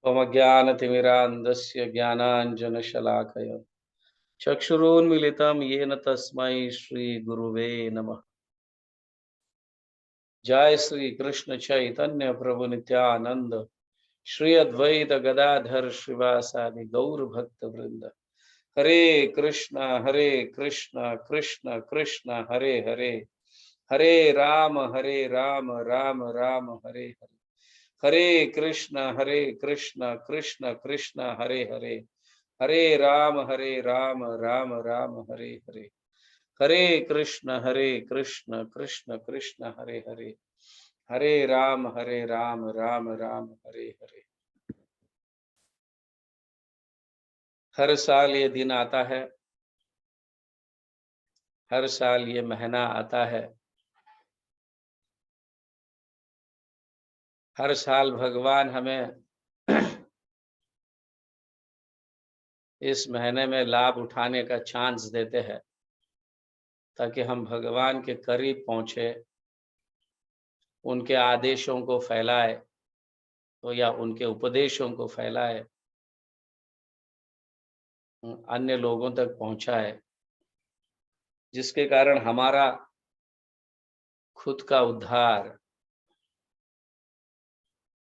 मम ज्ञानतिमिरान्धस्य ज्ञानाञ्जनशलाकया चक्षुरुन्मिलितं येन तस्मै श्रीगुरुवे नमः। जय श्री कृष्ण चैतन्य प्रभु नित्यानंद, श्री अद्वैत गदाधर श्रीवासादि गौर भक्त वृंद। हरे कृष्ण कृष्ण कृष्ण हरे हरे, हरे राम राम राम हरे हरे। हरे कृष्ण कृष्ण कृष्ण हरे हरे, हरे राम राम राम हरे हरे। हरे कृष्ण कृष्ण कृष्ण हरे हरे, हरे राम राम राम हरे हरे। हर साल ये दिन आता है, हर साल ये महीना आता है, हर साल भगवान हमें इस महीने में लाभ उठाने का चांस देते हैं ताकि हम भगवान के करीब पहुंचे, उनके आदेशों को फैलाए तो या उनके उपदेशों को फैलाए, अन्य लोगों तक पहुंचाए, जिसके कारण हमारा खुद का उद्धार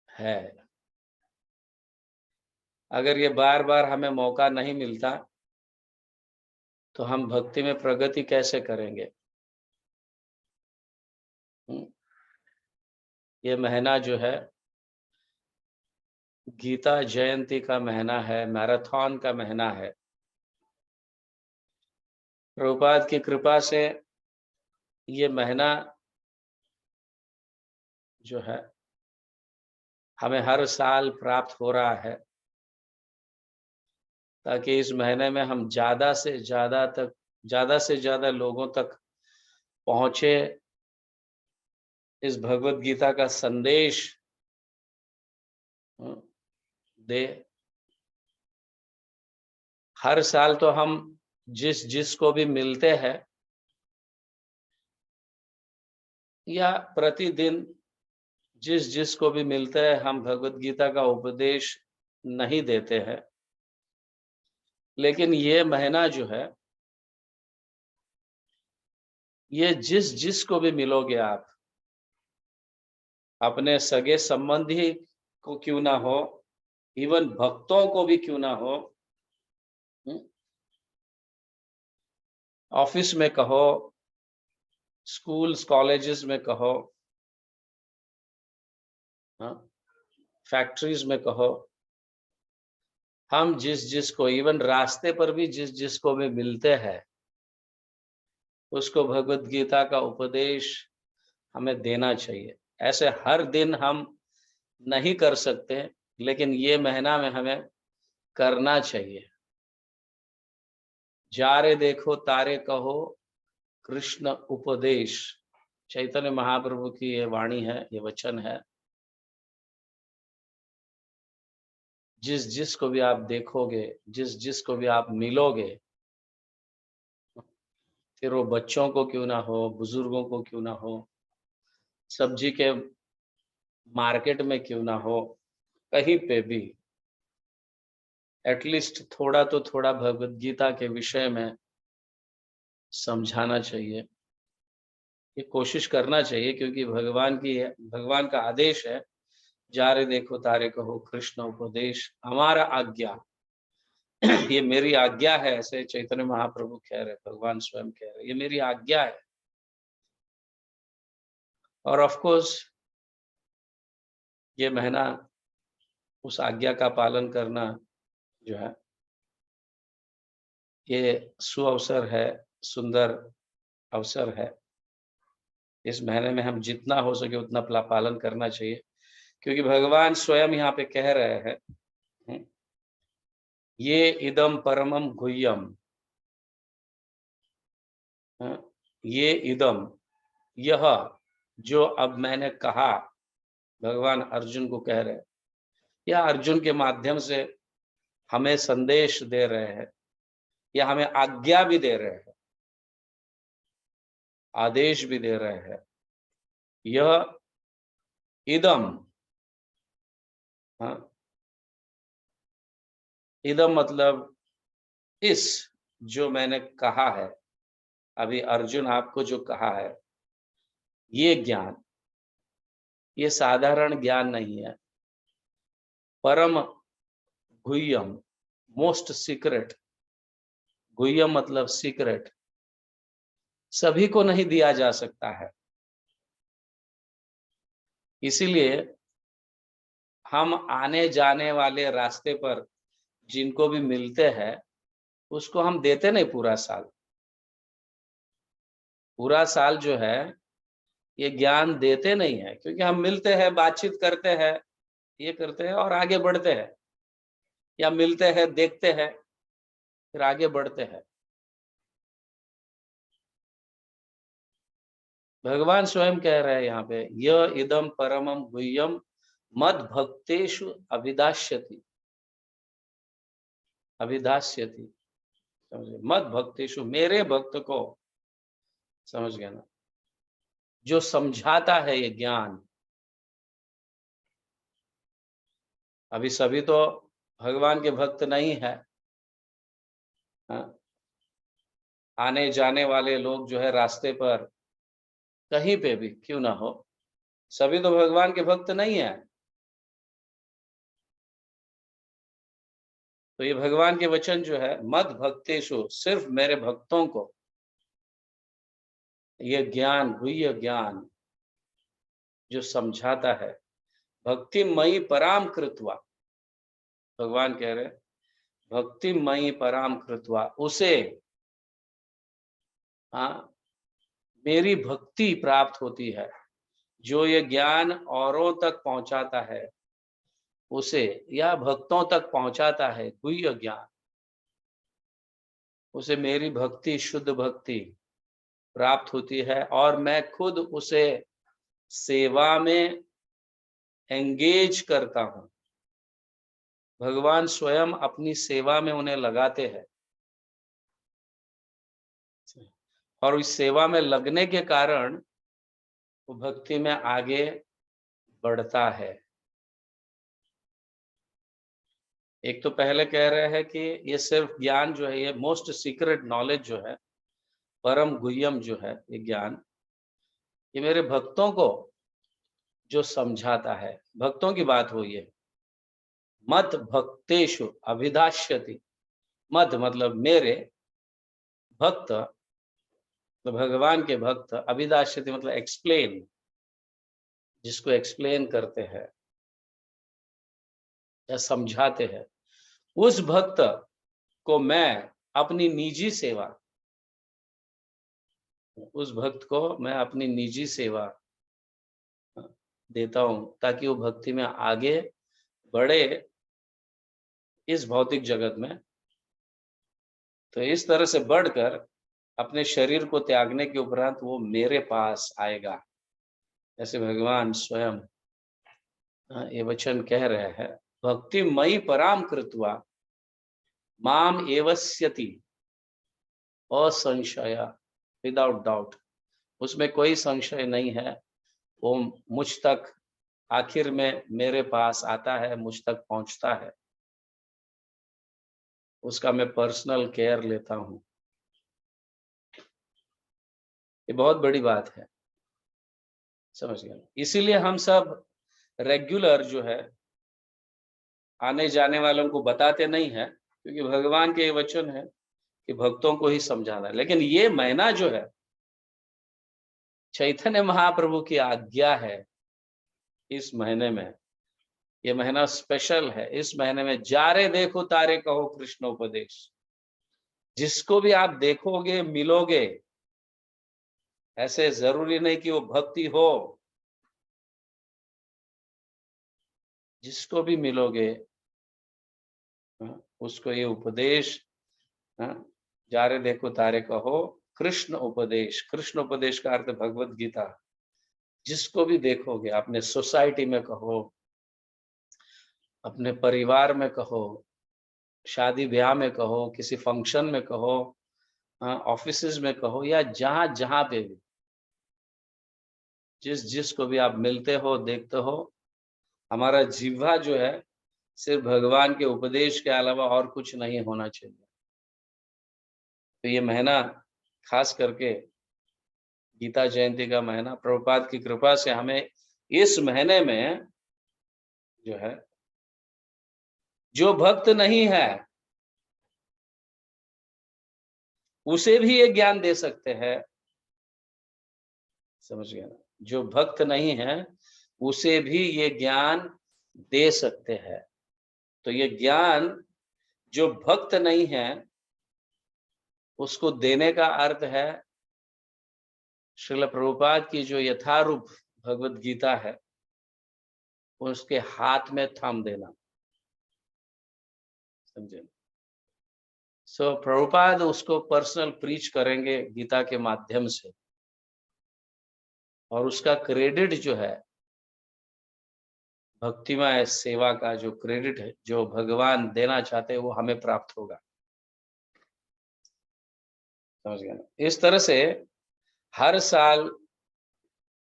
है। अगर ये बार बार हमें मौका नहीं मिलता तो हम भक्ति में प्रगति कैसे करेंगे? ये महीना जो है गीता जयंती का महीना है, मैराथन का महीना है। प्रभुपाद की कृपा से ये महीना जो है हमें हर साल प्राप्त हो रहा है ताकि इस महीने में हम ज़्यादा से ज़्यादा लोगों तक पहुँचे, इस भगवत गीता का संदेश दे। हर साल तो हम जिसको भी मिलते हैं या प्रतिदिन जिसको भी मिलते हैं, हम भगवत गीता का उपदेश नहीं देते हैं। लेकिन ये महीना जो है, ये जिसको भी मिलोगे आप, अपने सगे संबंधी को क्यों ना हो, इवन भक्तों को भी क्यों ना हो, ऑफिस में कहो, स्कूल्स कॉलेजेस में कहो, फैक्ट्रीज में कहो, हम जिसको इवन रास्ते पर भी जिसको भी मिलते हैं, उसको भगवत गीता का उपदेश हमें देना चाहिए। ऐसे हर दिन हम नहीं कर सकते, लेकिन ये महीना में हमें करना चाहिए। जा रे देखो तारे कहो कृष्ण उपदेश, चैतन्य महाप्रभु की ये वाणी है, ये वचन है। जिसको भी आप देखोगे, जिसको भी आप मिलोगे, फिर वो बच्चों को क्यों ना हो, बुजुर्गों को क्यों ना हो, सब्जी के मार्केट में क्यों ना हो, कहीं पे भी एटलीस्ट थोड़ा भगवत गीता के विषय में समझाना चाहिए। ये कोशिश करना चाहिए, क्योंकि भगवान का आदेश है, जा रे देखो तारे कहो कृष्ण उपदेश हमारा आज्ञा। ये मेरी आज्ञा है, ऐसे चैतन्य महाप्रभु कह रहे, भगवान स्वयं कह रहे, ये मेरी आज्ञा है। और ऑफ कोर्स ये महीना उस आज्ञा का पालन करना जो है, ये सुअवसर है, सुंदर अवसर है। इस महीने में हम जितना हो सके उतना पालन करना चाहिए, क्योंकि भगवान स्वयं यहाँ पे कह रहे हैं, ये इदम परमम गुह्यम, ये इदम, यह जो अब मैंने कहा, भगवान अर्जुन को कह रहे हैं, या अर्जुन के माध्यम से हमें संदेश दे रहे हैं, या हमें आज्ञा भी दे रहे हैं, आदेश भी दे रहे हैं। यह इदम, इदम मतलब इस, जो मैंने कहा है, अभी अर्जुन आपको जो कहा है, ये ज्ञान, ये साधारण ज्ञान नहीं है, परम गुह्यम, मोस्ट सीक्रेट। गुह्यम मतलब सीक्रेट, सभी को नहीं दिया जा सकता है। इसीलिए हम आने जाने वाले रास्ते पर जिनको भी मिलते हैं, उसको हम देते नहीं पूरा साल। पूरा साल जो है, ये ज्ञान देते नहीं है, क्योंकि हम मिलते हैं, बातचीत करते हैं, ये करते हैं और आगे बढ़ते हैं, या मिलते हैं, देखते हैं, फिर आगे बढ़ते हैं। भगवान स्वयं कह रहे हैं यहाँ पे, यह इदम परमम गुह्यम मद भक्तेषु अभिदास्यति, अभिदास्यति, समझे, मद भक्तेषु, मेरे भक्त को, समझ गया ना, जो समझाता है ये ज्ञान। अभी सभी तो भगवान के भक्त नहीं है, हाँ? आने जाने वाले लोग जो है रास्ते पर, कहीं पे भी क्यों ना हो, सभी तो भगवान के भक्त नहीं है। तो ये भगवान के वचन जो है, मद भक्तेषु, सिर्फ मेरे भक्तों को ये ज्ञान, गुह्य ज्ञान जो समझाता है, भक्ति मयि पराम कृत्वा, भगवान कह रहे, भक्ति मयि पराम कृत्वा, उसे, हाँ, मेरी भक्ति प्राप्त होती है। जो ये ज्ञान औरों तक पहुंचाता है, उसे, या भक्तों तक पहुंचाता है गुह्य ज्ञान, उसे मेरी भक्ति, शुद्ध भक्ति प्राप्त होती है, और मैं खुद उसे सेवा में एंगेज करता हूं। भगवान स्वयं अपनी सेवा में उन्हें लगाते हैं, और इस सेवा में लगने के कारण वो भक्ति में आगे बढ़ता है। एक तो पहले कह रहे हैं कि ये सिर्फ ज्ञान जो है, ये मोस्ट सीक्रेट नॉलेज जो है, परम गुह्यम जो है ये ज्ञान, ये मेरे भक्तों को जो समझाता है। भक्तों की बात हुई है, मत भक्तेषु अभिदास्यति, मत मतलब मेरे भक्त, तो भगवान के भक्त, अभिदास्यति मतलब एक्सप्लेन, जिसको एक्सप्लेन करते हैं या समझाते हैं, उस भक्त को मैं अपनी निजी सेवा, उस भक्त को मैं अपनी निजी सेवा देता हूं, ताकि वो भक्ति में आगे बढ़े इस भौतिक जगत में। तो इस तरह से बढ़कर अपने शरीर को त्यागने के उपरांत वो मेरे पास आएगा। ऐसे भगवान स्वयं ये वचन कह रहे हैं, भक्ति मयि पराम कृत्वा माम एवस्यति असंशय, विदाउट डाउट, उसमें कोई संशय नहीं है, वो मुझ तक आखिर में मेरे पास आता है, मुझ तक पहुंचता है, उसका मैं पर्सनल केयर लेता हूं। ये बहुत बड़ी बात है, समझ गए। इसीलिए हम सब रेगुलर जो है आने जाने वालों को बताते नहीं है, क्योंकि भगवान के ये वचन है कि भक्तों को ही समझाना है। लेकिन ये महीना जो है, चैतन्य महाप्रभु की आज्ञा है, इस महीने में, ये महीना स्पेशल है। इस महीने में जारे देखो तारे कहो कृष्णोपदेश, जिसको भी आप देखोगे, मिलोगे, ऐसे जरूरी नहीं कि वो भक्ति हो, जिसको भी मिलोगे उसको ये उपदेश, जारे देखो तारे कहो कृष्ण उपदेश। कृष्ण उपदेश का अर्थ भगवत गीता। जिसको भी देखोगे, अपने सोसाइटी में कहो, अपने परिवार में कहो, शादी ब्याह में कहो, किसी फंक्शन में कहो, ऑफिसेज में कहो, या जहां जहां पे भी, जिसको भी आप मिलते हो, देखते हो, हमारा जिह्वा जो है सिर्फ भगवान के उपदेश के अलावा और कुछ नहीं होना चाहिए। तो ये महीना खास करके गीता जयंती का महीना, प्रभुपाद की कृपा से हमें इस महीने में जो है, जो भक्त नहीं है उसे भी ये ज्ञान दे सकते हैं। समझ गए ना? जो भक्त नहीं है उसे भी ये ज्ञान दे सकते हैं। तो ये ज्ञान जो भक्त नहीं है उसको देने का अर्थ है श्रील प्रभुपाद की जो यथारूप भगवत गीता है उसके हाथ में थाम देना। समझे? सो प्रभुपाद उसको पर्सनल प्रीच करेंगे गीता के माध्यम से, और उसका क्रेडिट जो है, भक्तिमय सेवा का जो क्रेडिट है जो भगवान देना चाहते हैं वो हमें प्राप्त होगा। समझ गए ना? इस तरह से हर साल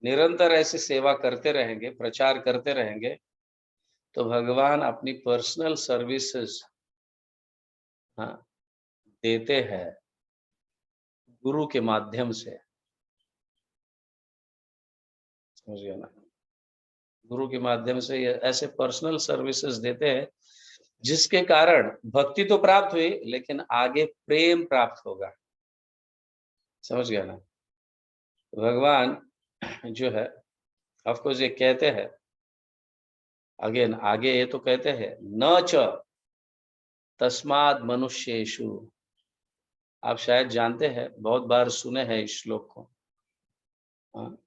निरंतर ऐसी सेवा करते रहेंगे, प्रचार करते रहेंगे, तो भगवान अपनी पर्सनल सर्विसेज हाँ देते हैं गुरु के माध्यम से। समझ गए ना? गुरु के माध्यम से ये ऐसे पर्सनल सर्विसेज देते हैं जिसके कारण भक्ति तो प्राप्त हुई लेकिन आगे प्रेम प्राप्त होगा। समझ गया ना? भगवान जो है ऑफ कोर्स ये कहते हैं अगेन, आगे ये तो कहते हैं न च तस्माद मनुष्येषु। आप शायद जानते हैं, बहुत बार सुने हैं इस श्लोक को। हाँ,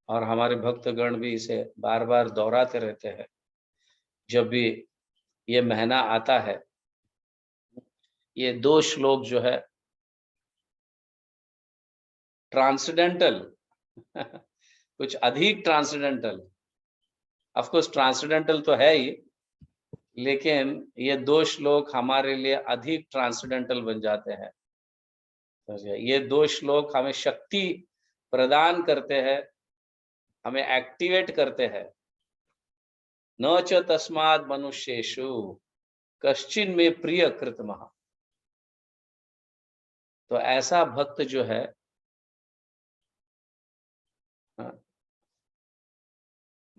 और हमारे भक्तगण भी इसे बार बार दोहराते रहते हैं जब भी ये महीना आता है। ये दो श्लोक जो है ट्रांसेंडेंटल कुछ अधिक ट्रांसेंडेंटल, ऑफ कोर्स ट्रांसेंडेंटल तो है ही, लेकिन ये दो श्लोक हमारे लिए अधिक ट्रांसेंडेंटल बन जाते हैं। ये दो श्लोक हमें शक्ति प्रदान करते हैं, हमें एक्टिवेट करते हैं। न च तस्माद मनुष्येषु कश्चिन में प्रिय कृतमः। तो ऐसा भक्त जो है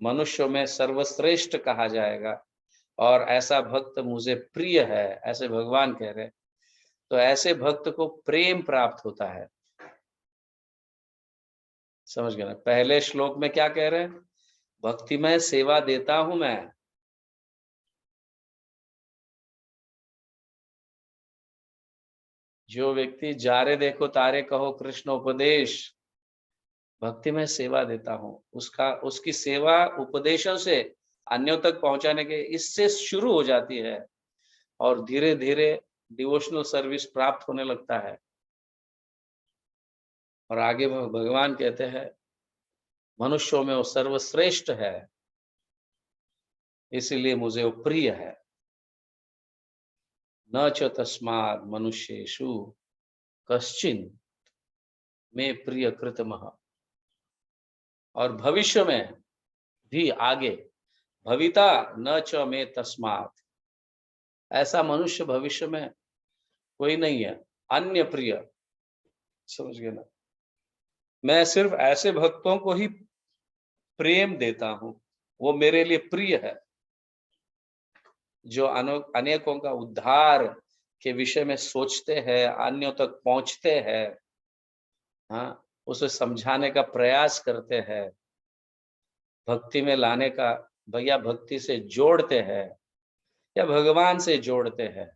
मनुष्यों में सर्वश्रेष्ठ कहा जाएगा, और ऐसा भक्त मुझे प्रिय है, ऐसे भगवान कह रहे। तो ऐसे भक्त को प्रेम प्राप्त होता है। समझ गए ना? पहले श्लोक में क्या कह रहे हैं? भक्तिमय सेवा देता हूं मैं। जो व्यक्ति जारे देखो तारे कहो कृष्ण उपदेश, भक्तिमय सेवा देता हूं, उसकी सेवा उपदेशों से अन्यों तक पहुंचाने के इससे शुरू हो जाती है और धीरे धीरे डिवोशनल सर्विस प्राप्त होने लगता है। और आगे भगवान कहते हैं मनुष्यों में वो सर्वश्रेष्ठ है, इसीलिए मुझे वो प्रिय है। न च तस्माद मनुष्येषु कश्चिन में प्रिय कृतमः। और भविष्य में भी आगे भविता न च में तस्मात, ऐसा मनुष्य भविष्य में कोई नहीं है अन्य प्रिय। समझ गए ना? मैं सिर्फ ऐसे भक्तों को ही प्रेम देता हूं, वो मेरे लिए प्रिय है, जो अनेकों का उद्धार के विषय में सोचते हैं, अन्यों तक पहुंचते हैं, हाँ, उसे समझाने का प्रयास करते हैं, भक्ति में लाने का, भैया भक्ति से जोड़ते हैं या भगवान से जोड़ते हैं।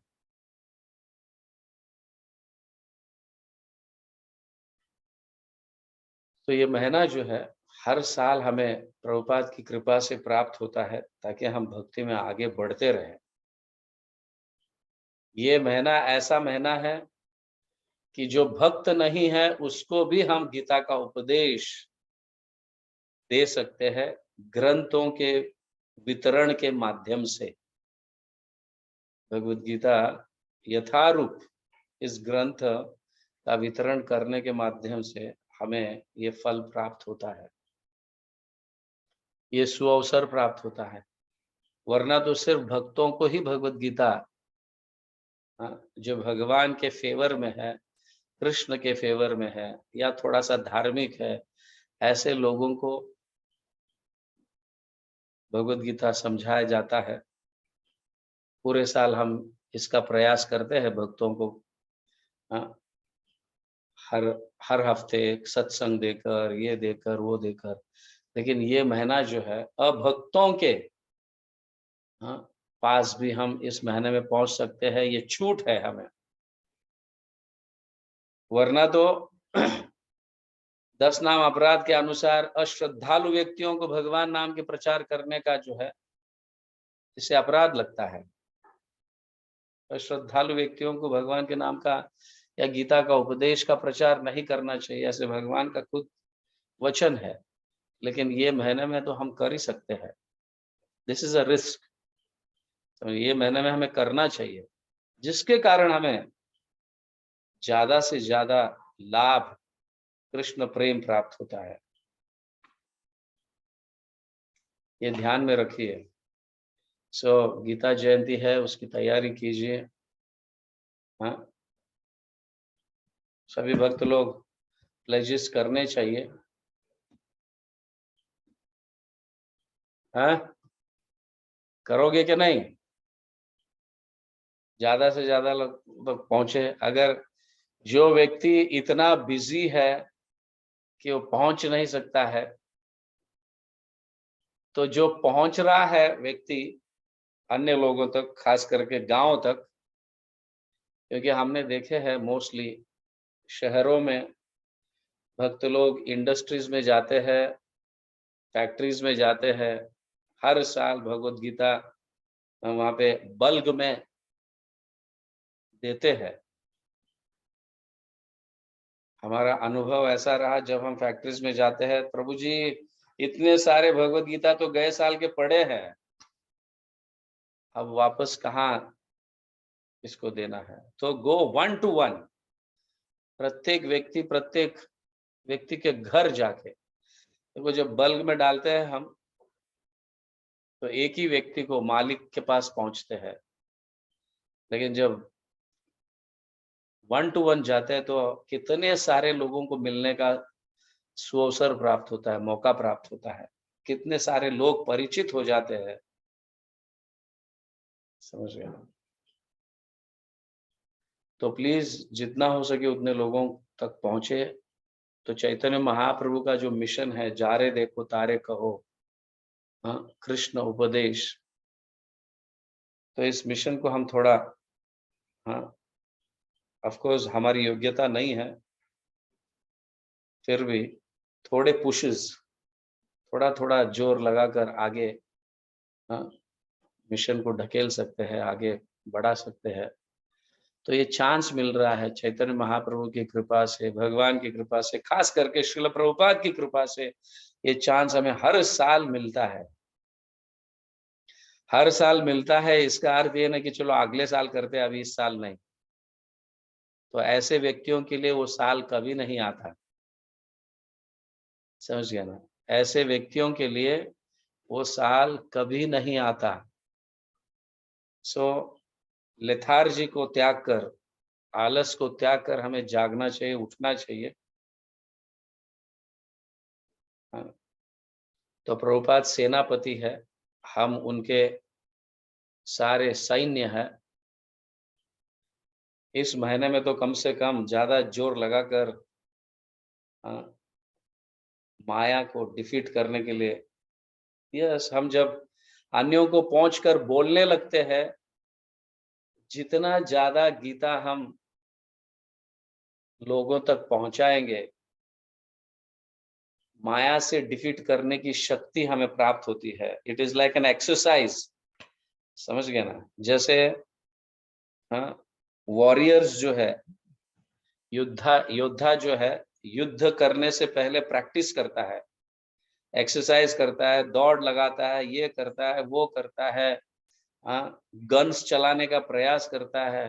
तो ये महीना जो है हर साल हमें प्रभुपाद की कृपा से प्राप्त होता है ताकि हम भक्ति में आगे बढ़ते रहें। ये महीना ऐसा महीना है कि जो भक्त नहीं है उसको भी हम गीता का उपदेश दे सकते हैं ग्रंथों के वितरण के माध्यम से। भगवत गीता यथारूप इस ग्रंथ का वितरण करने के माध्यम से हमें ये फल प्राप्त होता है, ये सुअवसर प्राप्त होता है। वरना तो सिर्फ भक्तों को ही भगवत गीता, जो भगवान के फेवर में है, कृष्ण के फेवर में है या थोड़ा सा धार्मिक है, ऐसे लोगों को भगवत गीता समझाया जाता है। पूरे साल हम इसका प्रयास करते हैं भक्तों को, हाँ, हर हर हफ्ते एक सत्संग देकर, ये देकर, वो देकर। लेकिन ये महीना जो है अभक्तों के, हाँ, पास भी हम इस महीने में पहुंच सकते हैं, ये छूट है हमें। वरना तो 10 नाम अपराध के अनुसार अश्रद्धालु व्यक्तियों को भगवान नाम के प्रचार करने का जो है, इसे अपराध लगता है। अश्रद्धालु व्यक्तियों को भगवान के नाम का या गीता का उपदेश का प्रचार नहीं करना चाहिए, ऐसे भगवान का खुद वचन है। लेकिन ये महीने में तो हम कर ही सकते हैं। This is a risk. तो ये महीने में हमें करना चाहिए, जिसके कारण हमें ज्यादा से ज्यादा लाभ, कृष्ण प्रेम प्राप्त होता है। ये ध्यान में रखिए। गीता जयंती है, उसकी तैयारी कीजिए। हाँ, सभी भक्त लोग प्लेजेस करने चाहिए। हाँ, करोगे कि नहीं? ज्यादा से ज्यादा लोग तक पहुंचे। अगर जो व्यक्ति इतना बिजी है कि वो पहुंच नहीं सकता है, तो जो पहुंच रहा है व्यक्ति अन्य लोगों तक, खास करके गांव तक, क्योंकि हमने देखे हैं मोस्टली शहरों में भक्त लोग इंडस्ट्रीज में जाते हैं, फैक्ट्रीज में जाते हैं, हर साल भगवत गीता वहाँ पे बल्क में देते हैं। हमारा अनुभव ऐसा रहा, जब हम फैक्ट्रीज में जाते हैं, प्रभु जी इतने सारे भगवत गीता तो गए साल के पढ़े हैं, अब वापस कहाँ इसको देना है। तो गो 1 to 1, प्रत्येक व्यक्ति के घर जाके, देखो जब बल्क में डालते हैं हम, तो एक ही व्यक्ति को, मालिक के पास पहुंचते हैं। लेकिन जब 1 to 1 जाते हैं, तो कितने सारे लोगों को मिलने का सुअवसर प्राप्त होता है, मौका प्राप्त होता है, कितने सारे लोग परिचित हो जाते हैं। समझ गए? तो प्लीज जितना हो सके उतने लोगों तक पहुंचे। तो चैतन्य महाप्रभु का जो मिशन है, जा रे देखो तारे कहो, हाँ, कृष्ण उपदेश, तो इस मिशन को हम थोड़ा, हाँ, ऑफ कोर्स हमारी योग्यता नहीं है, फिर भी थोड़े पुशेस, थोड़ा थोड़ा जोर लगाकर आगे, हाँ, मिशन को ढकेल सकते हैं, आगे बढ़ा सकते हैं। तो ये चांस मिल रहा है चैतन्य महाप्रभु की कृपा से, भगवान की कृपा से, खास करके श्रील प्रभुपाद की कृपा से ये चांस हमें हर साल मिलता है। हर साल मिलता है, इसका अर्थ ये ना कि चलो अगले साल करते हैं, अभी इस साल नहीं। तो ऐसे व्यक्तियों के लिए वो साल कभी नहीं आता। समझ गया ना? ऐसे व्यक्तियों के लिए वो साल कभी नहीं आता। सो लेथार्जी को त्याग कर, आलस को त्याग कर हमें जागना चाहिए, उठना चाहिए। हाँ, तो प्रभुपाद सेनापति है, हम उनके सारे सैन्य है। इस महीने में तो कम से कम ज्यादा जोर लगाकर माया को डिफीट करने के लिए, यस, हम जब अन्यों को पहुंचकर बोलने लगते हैं, जितना ज्यादा गीता हम लोगों तक पहुंचाएंगे, माया से डिफीट करने की शक्ति हमें प्राप्त होती है। It is like an exercise. समझ गए ना? जैसे, हाँ, वॉरियर्स जो है, योद्धा जो है, युद्ध करने से पहले प्रैक्टिस करता है, एक्सरसाइज करता है, दौड़ लगाता है, ये करता है, वो करता है, हाँ, गन्स चलाने का प्रयास करता है,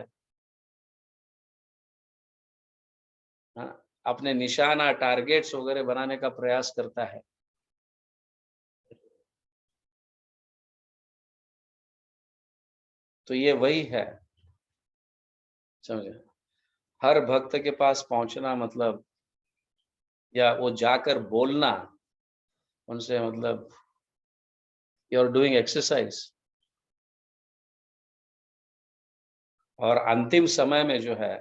हाँ, अपने निशाना, टारगेट्स वगैरह बनाने का प्रयास करता है। तो ये वही है, समझे। हर भक्त के पास पहुंचना मतलब, या वो जाकर बोलना उनसे, मतलब यू आर डूइंग एक्सरसाइज। और अंतिम समय में जो है,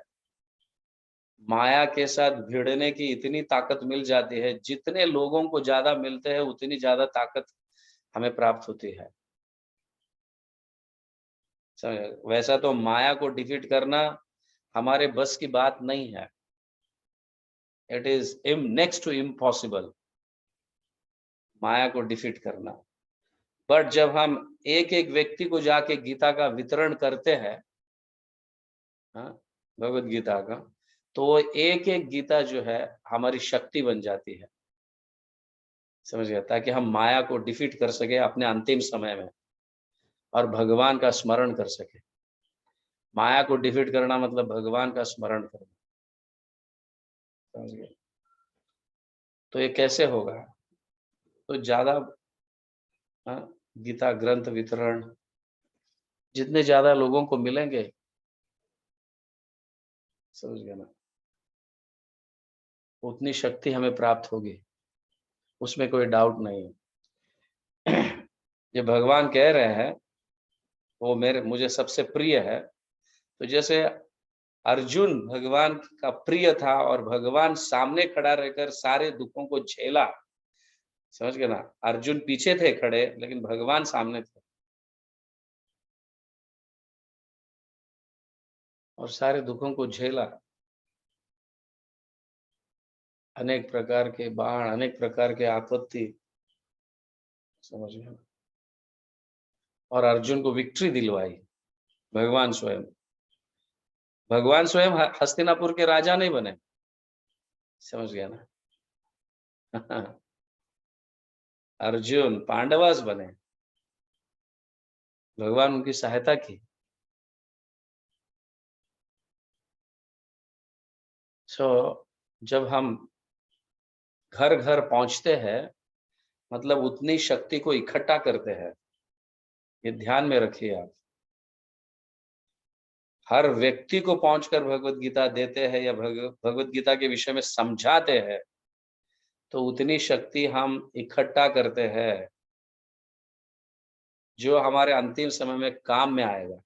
माया के साथ भिड़ने की इतनी ताकत मिल जाती है, जितने लोगों को ज्यादा मिलते हैं उतनी ज्यादा ताकत हमें प्राप्त होती है, समझे। वैसा तो माया को डिफीट करना हमारे बस की बात नहीं है, it is next to impossible Maya को डिफीट करना। बट जब हम एक एक व्यक्ति को जाके गीता का वितरण करते हैं, हाँ, भगवत गीता का, तो वो एक एक गीता जो है हमारी शक्ति बन जाती है, समझ गया, ताकि हम माया को डिफीट कर सके अपने अंतिम समय में और भगवान का स्मरण कर सके। माया को डिफीट करना मतलब भगवान का स्मरण करना, समझ गए। तो ये कैसे होगा? तो ज्यादा, हाँ, गीता ग्रंथ वितरण जितने ज्यादा लोगों को मिलेंगे, समझ गया ना, उतनी शक्ति हमें प्राप्त होगी, उसमें कोई डाउट नहीं है। ये भगवान कह रहे हैं वो मुझे सबसे प्रिय है। तो जैसे अर्जुन भगवान का प्रिय था और भगवान सामने खड़ा रहकर सारे दुखों को झेला, समझ गए ना। अर्जुन पीछे थे खड़े, लेकिन भगवान सामने थे और सारे दुखों को झेला। अनेक प्रकार के बाण, अनेक प्रकार के आपत्ति, समझ गए। और अर्जुन को विक्ट्री दिलवाई भगवान स्वयं। भगवान स्वयं हस्तिनापुर के राजा नहीं बने, समझ गया ना। अर्जुन पांडवास बने, भगवान उनकी सहायता की। सो जब हम घर घर पहुंचते हैं, मतलब उतनी शक्ति को इकट्ठा करते हैं, ये ध्यान में रखिए आप। हर व्यक्ति को पहुंचकर भगवत गीता देते हैं या भगवत गीता के विषय में समझाते हैं, तो उतनी शक्ति हम इकट्ठा करते हैं जो हमारे अंतिम समय में काम में आएगा।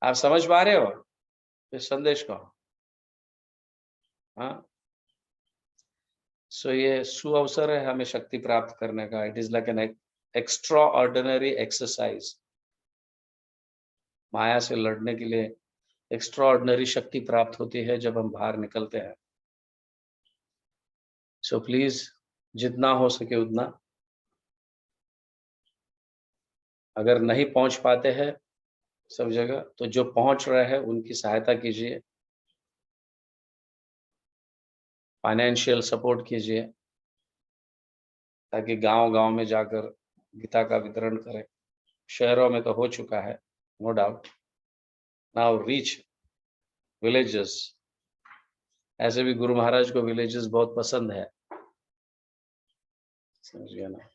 आप समझ पा रहे हो इस संदेश को? हाँ। सो ये सुअवसर है हमें शक्ति प्राप्त करने का। It is like an extraordinary exercise. Maya से लड़ने के लिए एक्स्ट्रा ऑर्डिनरी शक्ति प्राप्त होती है जब हम बाहर निकलते हैं। सो प्लीज, जितना हो सके उतना, अगर नहीं पहुंच पाते हैं सब जगह, तो जो पहुंच रहे हैं उनकी सहायता कीजिए, फाइनेंशियल सपोर्ट कीजिए, ताकि गांव-गांव में जाकर गीता का वितरण करें। शहरों में तो हो चुका है, no doubt. Now reach villages. ऐसे भी गुरु महाराज को विलेजेस बहुत पसंद है, समझ गया ना,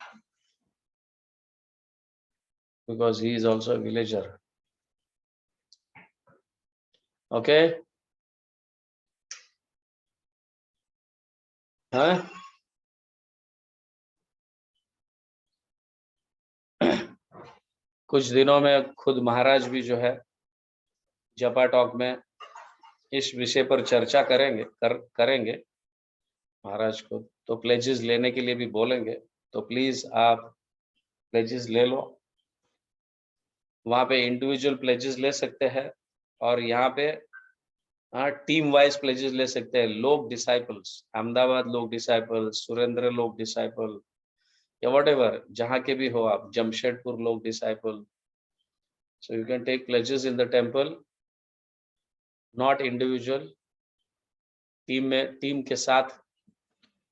because he is also villager. Okay, हाँ। कुछ दिनों में खुद महाराज भी जो है जपा टॉक में इस विषय पर चर्चा करेंगे महाराज को, तो प्लेजेस लेने के लिए भी बोलेंगे। तो प्लीज आप प्लेजेस ले लो। वहाँ पे इंडिविजुअल प्लेजेस ले सकते हैं और यहाँ पे, हाँ, टीम वाइज प्लेजेस ले सकते हैं। लोग डिसाइपल्स, अहमदाबाद लोग डिसाइपल्स, सुरेंद्र लोग डिसाइपल, या व्हाटएवर, जहाँ के भी हो आप, जमशेदपुर लोग disciple. So you can take pledges in the temple, not individual. Team के साथ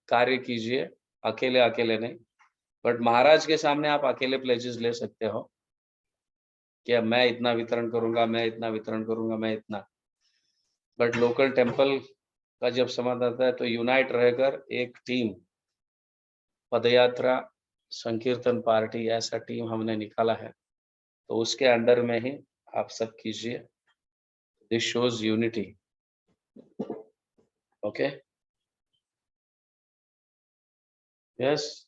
कार्य कीजिए, अकेले अकेले नहीं। बट महाराज के सामने आप अकेले प्लेजेस ले सकते हो कि अब मैं इतना वितरण करूंगा, मैं इतना वितरण करूंगा, मैं इतना। बट लोकल टेम्पल का जब समय आता है तो यूनाइट रहकर एक टीम पदयात्रा संकीर्तन पार्टी ऐसा टीम हमने निकाला है, तो उसके अंडर में ही आप सब कीजिए। This shows unity. Okay, yes.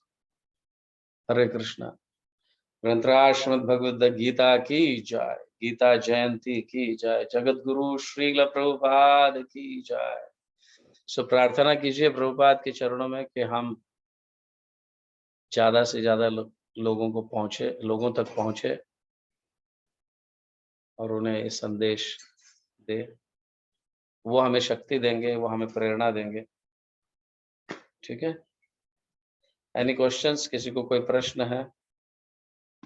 Hare Krishna. ग्रंथराज श्रीमद् भगवद गीता की जय, गीता जयंती की जय, जगत गुरु श्रील प्रभुपाद की जय। सो प्रार्थना कीजिए प्रभुपाद के चरणों में कि हम ज्यादा से ज्यादा लोगों तक पहुंचे और उन्हें ये संदेश दे। वो हमें शक्ति देंगे, वो हमें प्रेरणा देंगे। ठीक है, एनी क्वेश्चंस? किसी को कोई प्रश्न है?